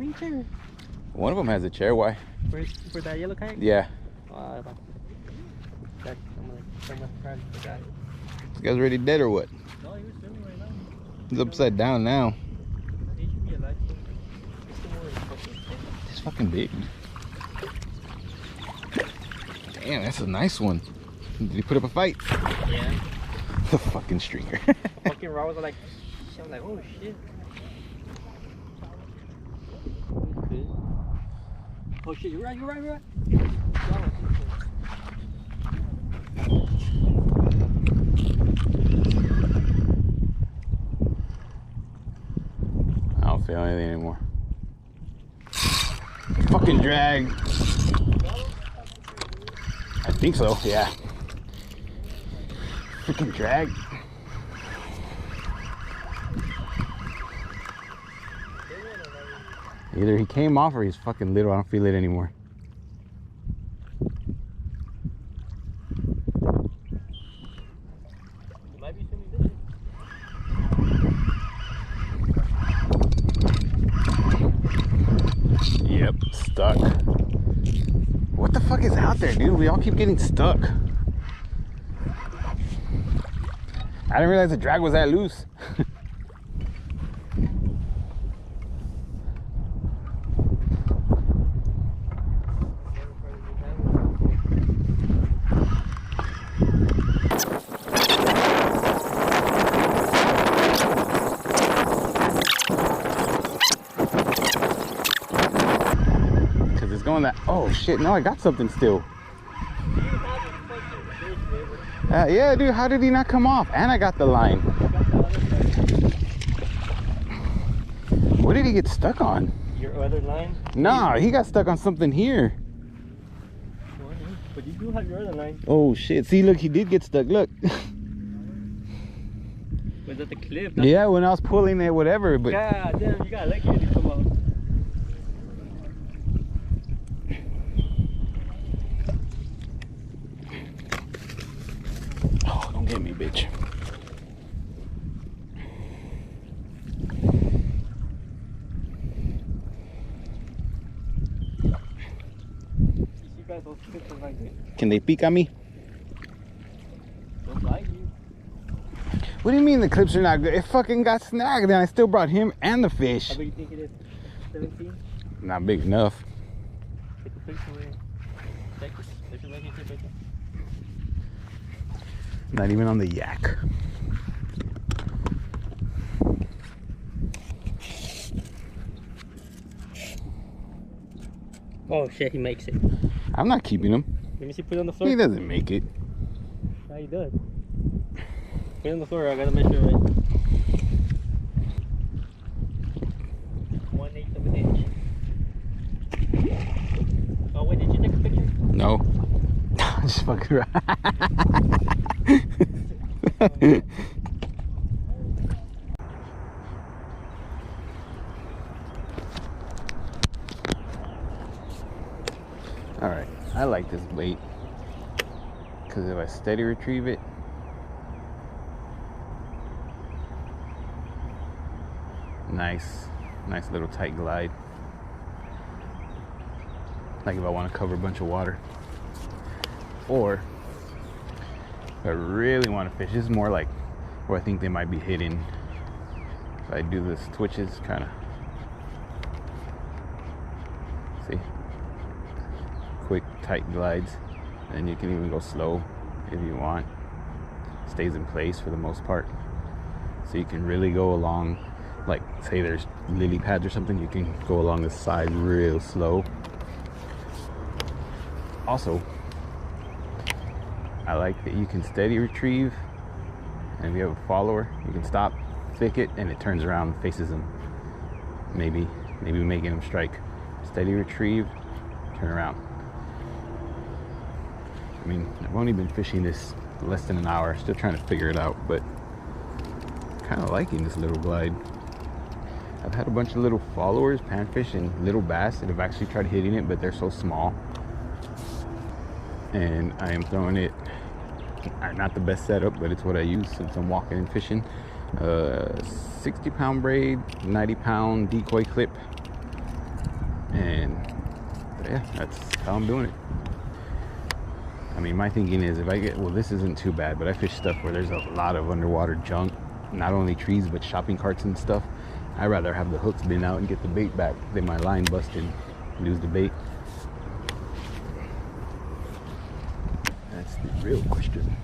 bring a chair. One of them has a chair. Why? For that yellow kayak? Yeah. This guy's already dead or what? No, he was swimming right now. He's upside down now. He should be alive. He's fucking big. Damn, that's a nice one. Did he put up a fight? Yeah. The fucking streaker. Fucking raw was like, I was like, oh shit. Oh shit, you're right. I don't feel anything anymore. Fucking drag. I think so, yeah. Freaking drag. Either he came off or he's fucking little. I don't feel it anymore. Might be swimming this. Yep, stuck. What the fuck is out there, dude? We all keep getting stuck. I didn't realize the drag was that loose. Going that, oh shit, no, I got something still. Yeah, dude, how did he not come off? And I got the line. What did he get stuck on? Your other line? Nah, he got stuck on something here. But you do have your other line. Oh shit, see, look, he did get stuck, look. Was that the cliff? Yeah, when I was pulling it, whatever, but... God damn, you got lucky to come out. Oh, don't get me, bitch. Can they peek at me? They'll bite you. What do you mean the clips are not good? It fucking got snagged and I still brought him and the fish. How big do you think it is? 17? Not big enough. Take a picture with it. Check this. There's a lady to take it. Not even on the yak. Oh shit, he makes it. I'm not keeping him. Let me see, put it on the floor. He doesn't make it. Yeah, he does. Put it on the floor, I gotta measure it. 1/8 of an inch. Oh wait, did you take a picture? No. Just fucking right. Alright, I like this bait because if I steady retrieve it, nice little tight glide. Like if I want to cover a bunch of water, or if I really want to fish, this is more like where I think they might be hidden. If I do this twitches, kind of, see, quick tight glides, and you can even go slow if you want. Stays in place for the most part, so you can really go along, like say there's lily pads or something, you can go along the side real slow. Also, I like that you can steady retrieve, and if you have a follower, you can stop, flick it, and it turns around and faces them. Maybe making them strike. Steady retrieve, turn around. I mean, I've only been fishing this less than an hour, still trying to figure it out, but kind of liking this little glide. I've had a bunch of little followers, panfish, and little bass that have actually tried hitting it, but they're so small. And I am throwing it, not the best setup, but it's what I use since I'm walking and fishing. 60-pound braid, 90-pound decoy clip, And yeah, that's how I'm doing it. I mean, my thinking is if I get, well, this isn't too bad, but I fish stuff where there's a lot of underwater junk, not only trees, but shopping carts and stuff. I'd rather have the hooks bin out and get the bait back than my line busted, lose the bait. That's the real question.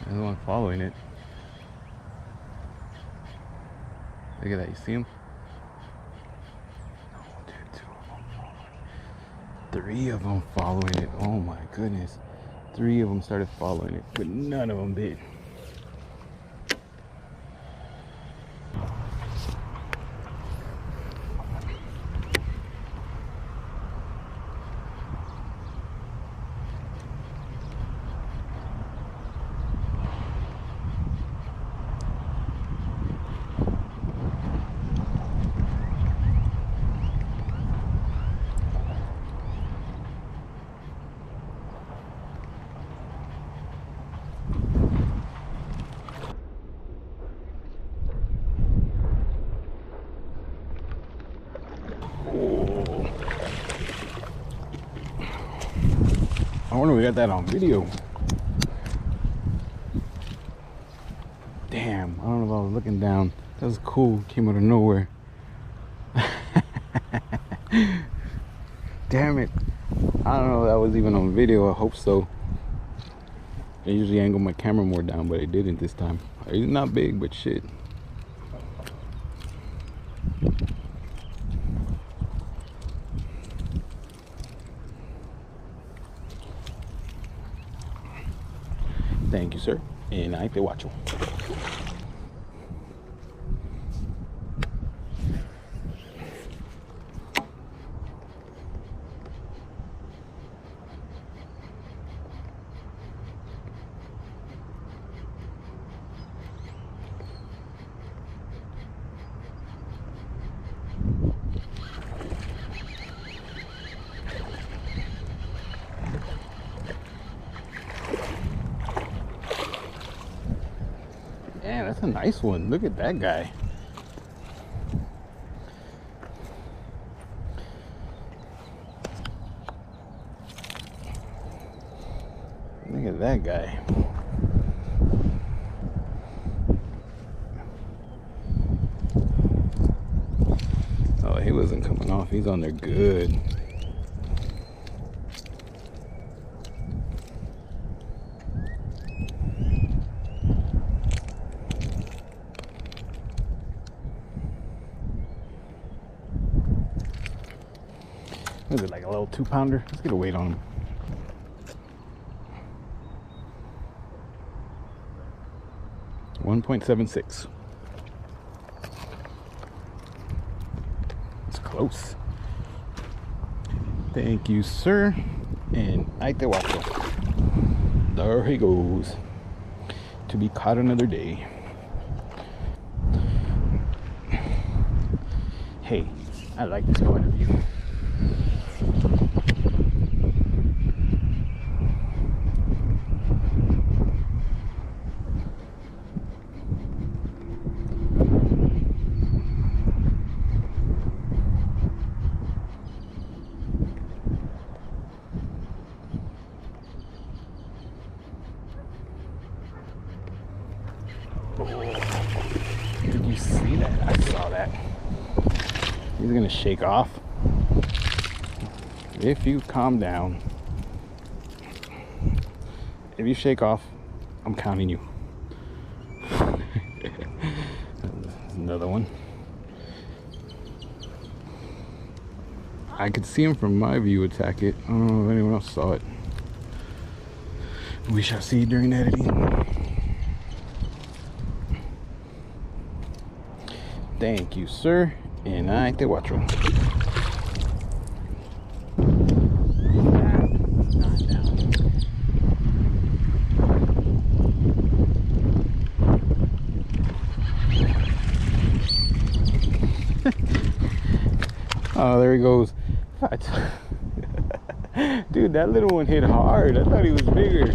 There's one following it. Look at that, you see him? Oh, dude, 2 of them. 3 of them following it. Oh my goodness. 3 of them started following it, but none of them bit. I wonder if we got that on video. Damn, I don't know if I was looking down. That was cool, came out of nowhere. Damn it. I don't know if that was even on video, I hope so. I usually angle my camera more down, but I didn't this time. It's not big, but shit. Thank you, sir. And ahí te guacho. Man, that's a nice one. Look at that guy. Look at that guy. Oh, he wasn't coming off. He's on there good. What is it, like a little 2-pounder? Let's get a weight on him. .76. It's close. Thank you, sir. And ahí te guacho. There he goes. To be caught another day. Hey, I like this point of view. Did you see that? I saw that. He's gonna shake off. If you calm down, if you shake off, I'm counting you. Another one. I could see him from my view attack it. I don't know if anyone else saw it. We shall see during editing. Thank you, sir. And ahí te guacho. Oh, there he goes. Dude, that little one hit hard. I thought he was bigger.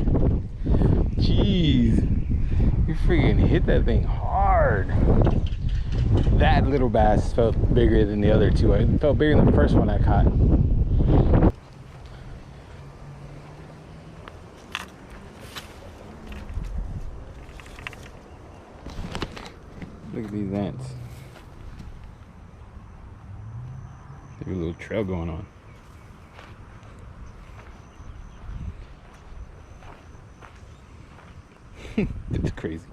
Jeez. You freaking hit that thing hard. That little bass felt bigger than the other two. It felt bigger than the first one I caught. Look at these ants. There's a little trail going on. It's crazy.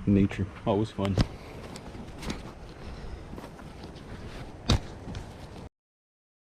Nature, always fun.